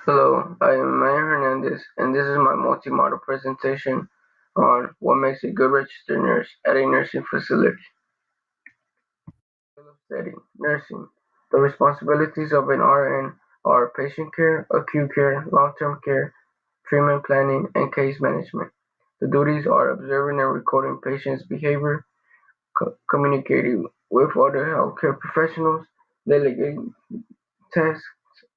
Hello, I am Maya Hernandez, and this is my multi-model presentation on what makes a good registered nurse at a nursing facility. Field of Setting: Nursing. The responsibilities of an RN are patient care, acute care, long-term care, treatment planning, and case management. The duties are observing and recording patients' behavior, communicating with other healthcare professionals, delegating tasks,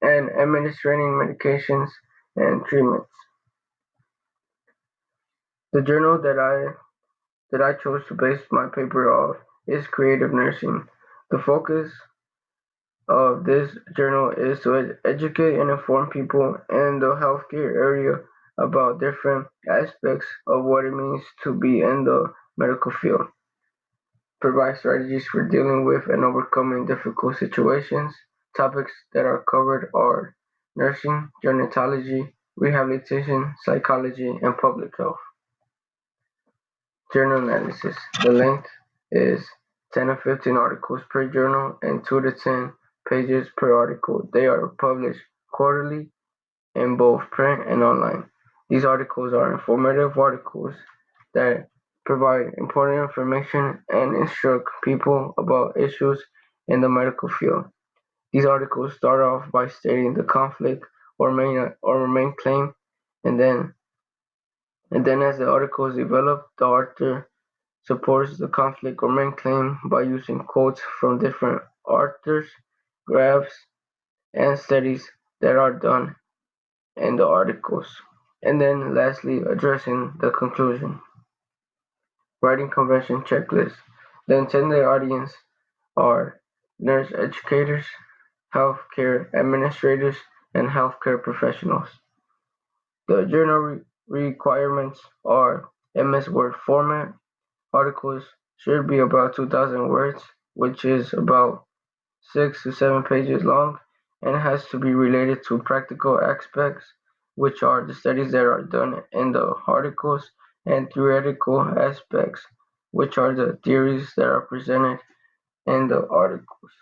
and administering medications and treatments. The journal that I chose to base my paper off is creative nursing. The focus of this journal is to educate and inform people in the healthcare area about different aspects of what it means to be in the medical field, provide strategies for dealing with and overcoming difficult situations. Topics that are covered are nursing, gerontology, rehabilitation, psychology, and public health. Journal analysis: The length is 10 to 15 articles per journal and 2 to 10 pages per article. They are published quarterly in both print and online. These articles are informative articles that provide important information and instruct people about issues in the medical field. These articles start off by stating the conflict or main claim, and then as the articles develop, the author supports the conflict or main claim by using quotes from different authors, graphs, and studies that are done in the articles. And then lastly, addressing the conclusion. Writing convention checklist. The intended audience are nurse educators, healthcare administrators, and healthcare professionals. The journal requirements are MS Word format. Articles should be about 2,000 words, which is about 6 to 7 pages long, and has to be related to practical aspects, which are the studies that are done in the articles, and theoretical aspects, which are the theories that are presented in the articles.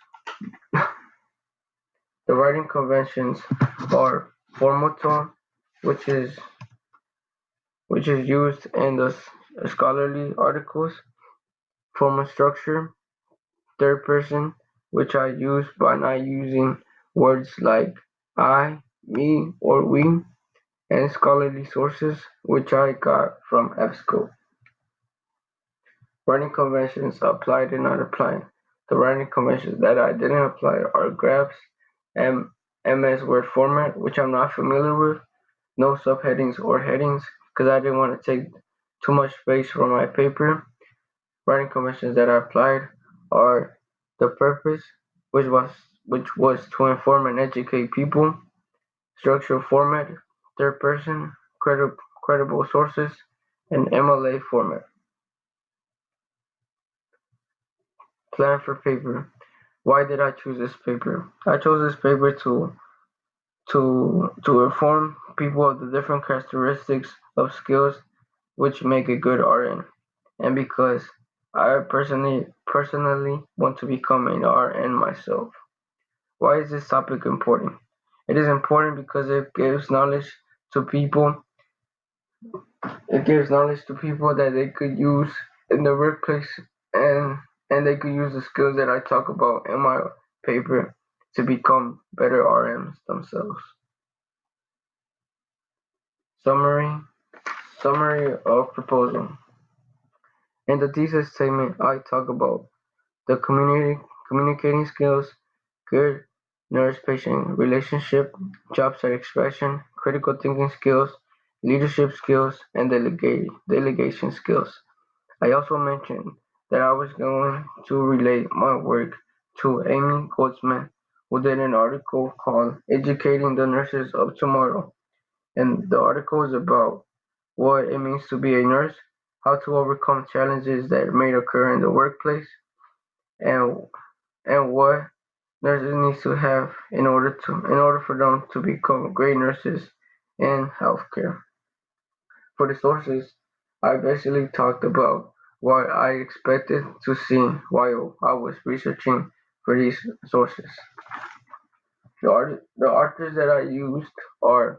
The writing conventions are formal tone, which is used in the scholarly articles, formal structure, third person, which I use by not using words like I, me, or we, and scholarly sources, which I got from EBSCO. Writing conventions applied and not applied. The writing conventions that I didn't apply are graphs and MS Word format, which I'm not familiar with, no subheadings or headings, because I didn't want to take too much space from my paper. Writing conventions that I applied are the purpose, which was to inform and educate people, structural format, third person, credible sources, and MLA format. Plan for paper. Why did I choose this paper? I chose this paper to inform people of the different characteristics of skills which make a good RN, and because I personally want to become an RN myself. Why is this topic important? It is important because it gives knowledge to people. It gives knowledge to people that they could use in the workplace, and they could use the skills that I talk about in my paper to become better RMs themselves. Summary Summary of proposal. In the thesis statement, I talk about the communicating skills, good nurse-patient relationship, job satisfaction, critical thinking skills, leadership skills, and delegation skills. I also mentioned that I was going to relate my work to Amy Goldsman, who did an article called Educating the Nurses of Tomorrow. And the article is about what it means to be a nurse, how to overcome challenges that may occur in the workplace, and what nurses need to have in order for them to become great nurses in healthcare. For the sources, I basically talked about what I expected to see while I was researching for these sources. The authors that I used are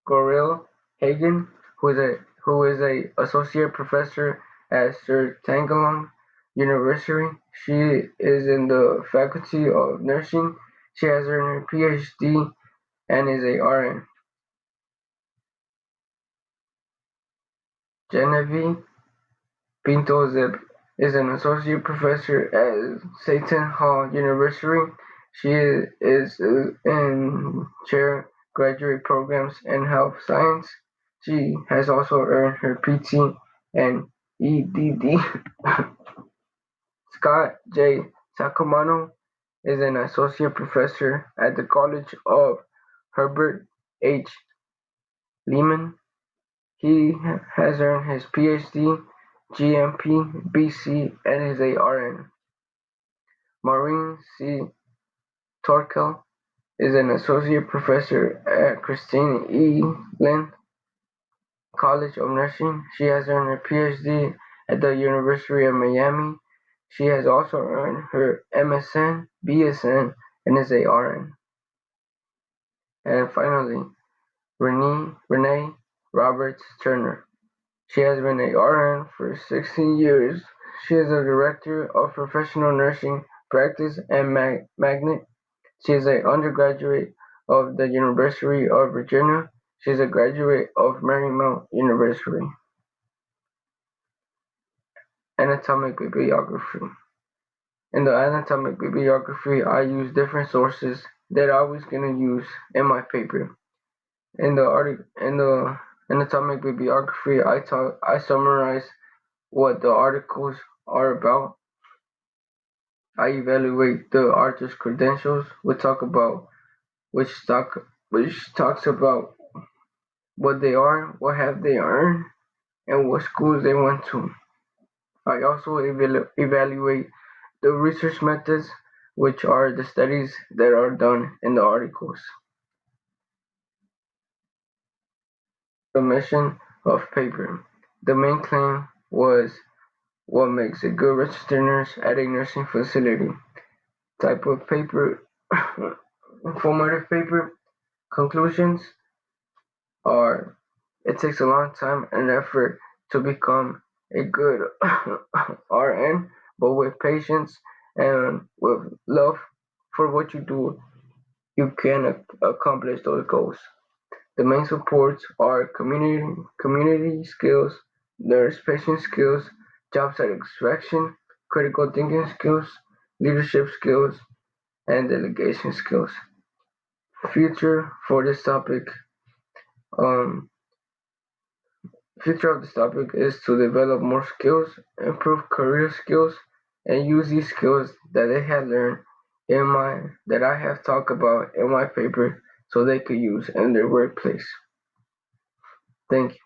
Goril Hagen, who is a associate professor at Sir Tanglewood University. She is in the faculty of nursing. She has earned her PhD and is a RN. Genevieve Pinto Zip is an associate professor at Seton Hall University. She is in chair graduate programs in health science. She has also earned her PT and EDD. Scott J. Sacamano is an associate professor at the College of Herbert H. Lehman. He has earned his PhD, GMP, BC, and is a RN. Maureen C. Torkel is an associate professor at Christine E. Lynn College of Nursing. She has earned her PhD at the University of Miami. She has also earned her MSN, BSN, and is a RN. And finally, Renee Roberts Turner. She has been a RN for 16 years. She is a director of professional nursing practice at Magnet. She is an undergraduate of the University of Virginia. She is a graduate of Marymount University. Anatomic bibliography. In the anatomic bibliography, I use different sources that I was going to use in my paper. In the anatomic bibliography, I summarize what the articles are about. I evaluate the author's credentials. We talk about which talks about what they are, what have they earned, and what schools they went to. I also evaluate the research methods, which are the studies that are done in the articles. The mission of paper. The main claim was what makes a good registered nurse at a nursing facility. Type of paper, format of paper. Conclusions are it takes a long time and effort to become a good RN, but with patience and with love for what you do, you can accomplish those goals. The main supports are community skills, nurse patient skills, job satisfaction, critical thinking skills, leadership skills, and delegation skills. Future for this topic. Um, Future of this topic is to develop more skills, improve career skills, and use these skills that they had learned that I have talked about in my paper so they could use in their workplace. Thank you.